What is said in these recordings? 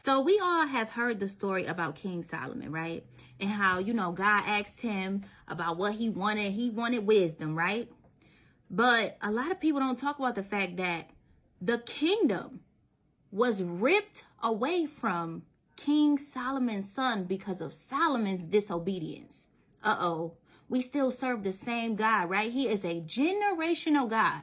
So we all have heard the story about King Solomon, right? And how, God asked him about what he wanted. He wanted wisdom, right? But a lot of people don't talk about the fact that the kingdom was ripped away from King Solomon's son because of Solomon's disobedience. We still serve the same God, right? He is a generational God.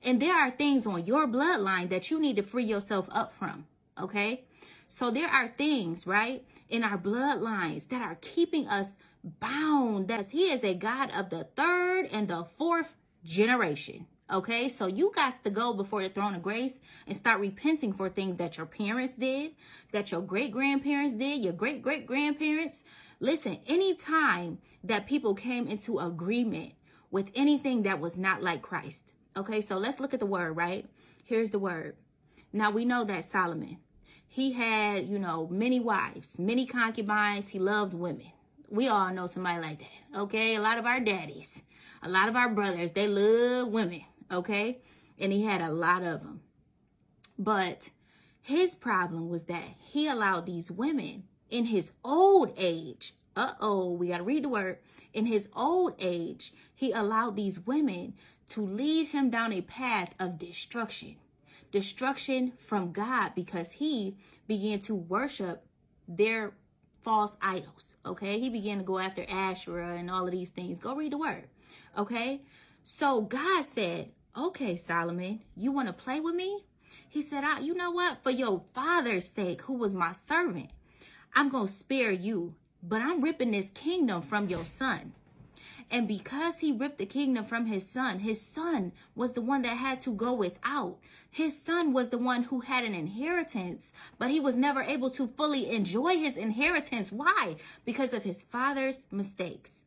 And there are things on your bloodline that you need to free yourself up from, okay? So there are things, right, in our bloodlines that are keeping us bound. He is a God of the third and the fourth generation. Okay, so you got to go before the throne of grace and start repenting for things that your parents did, that your great-grandparents did, your great-great-grandparents. Listen, anytime that people came into agreement with anything that was not like Christ. Okay, so let's look at the word, right? Here's the word. Now we know that Solomon, he had, many wives, many concubines. He loved women. We all know somebody like that. Okay, a lot of our daddies, a lot of our brothers, they love women. Okay, and he had a lot of them. But his problem was that he allowed these women in his old age. We got to read the word. In his old age, he allowed these women to lead him down a path of destruction from God, because he began to worship their false idols. Okay, he began to go after Asherah and all of these things. Go read the word. Okay, so God said, okay, Solomon, you want to play with me? He said, you know what? For your father's sake, who was my servant, I'm going to spare you, but I'm ripping this kingdom from your son. And because he ripped the kingdom from his son was the one that had to go without. His son was the one who had an inheritance, but he was never able to fully enjoy his inheritance. Why? Because of his father's mistakes.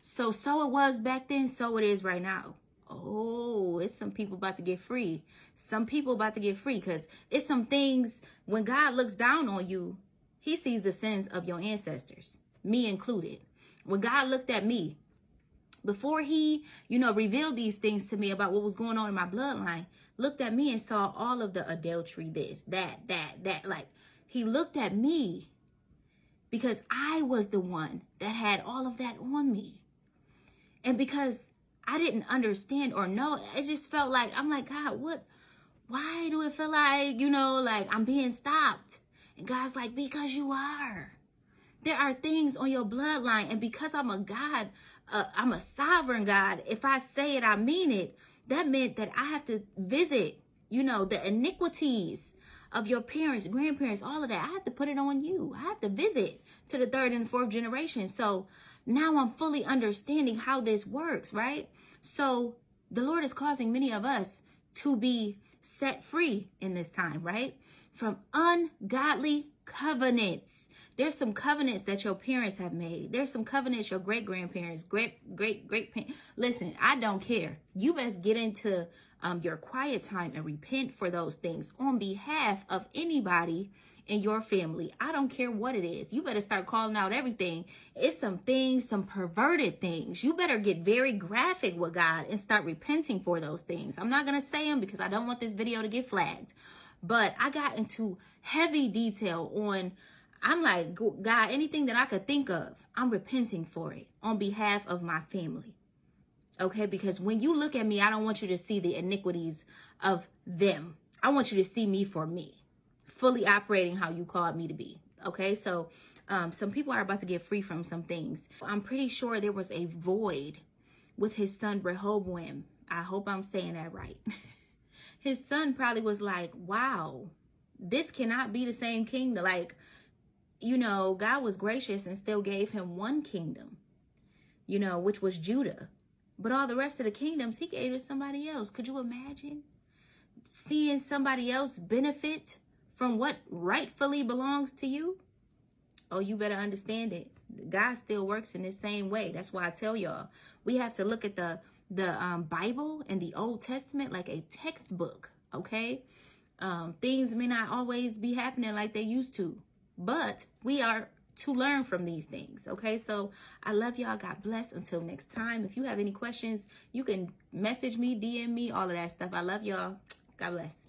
So it was back then, so it is right now. Oh, it's some people about to get free. Some people about to get free, because it's some things, when God looks down on you, he sees the sins of your ancestors, me included. When God looked at me, before he, revealed these things to me about what was going on in my bloodline, looked at me and saw all of the adultery, this, that. Like, he looked at me because I was the one that had all of that on me. And because I didn't understand or know, it just felt like, I'm like, God, why do it feel like, like I'm being stopped? And God's like, because you are. There are things on your bloodline. And because I'm a God, I'm a sovereign God. If I say it, I mean it. That meant that I have to visit, the iniquities of your parents, grandparents, all of that. I have to put it on you. I have to visit to the third and fourth generation. So now I'm fully understanding how this works, right? So the Lord is causing many of us to be set free in this time, right? From ungodly covenants. There's some covenants that your parents have made. There's some covenants your great-grandparents, great-great-great-parents. Listen, I don't care. You best get into your quiet time and repent for those things on behalf of anybody in your family. I don't care what it is. You better start calling out everything. It's some things, some perverted things. You better get very graphic with God and start repenting for those things. I'm not going to say them because I don't want this video to get flagged. But I got into heavy detail on, I'm like, God, anything that I could think of, I'm repenting for it on behalf of my family. Okay, because when you look at me, I don't want you to see the iniquities of them. I want you to see me for me, fully operating how you called me to be. Okay, so some people are about to get free from some things. I'm pretty sure there was a void with his son Rehoboam. I hope I'm saying that right. His son probably was like, wow, this cannot be the same kingdom. Like, God was gracious and still gave him one kingdom, which was Judah. But all the rest of the kingdoms, he gave to somebody else. Could you imagine seeing somebody else benefit from what rightfully belongs to you? Oh, you better understand it. God still works in the same way. That's why I tell y'all, we have to look at the Bible and the Old Testament like a textbook, okay? Things may not always be happening like they used to, but we are to learn from these things, okay? So I love y'all. God bless. Until next time. If you have any questions, you can message me, DM me, all of that stuff. I love y'all. God bless.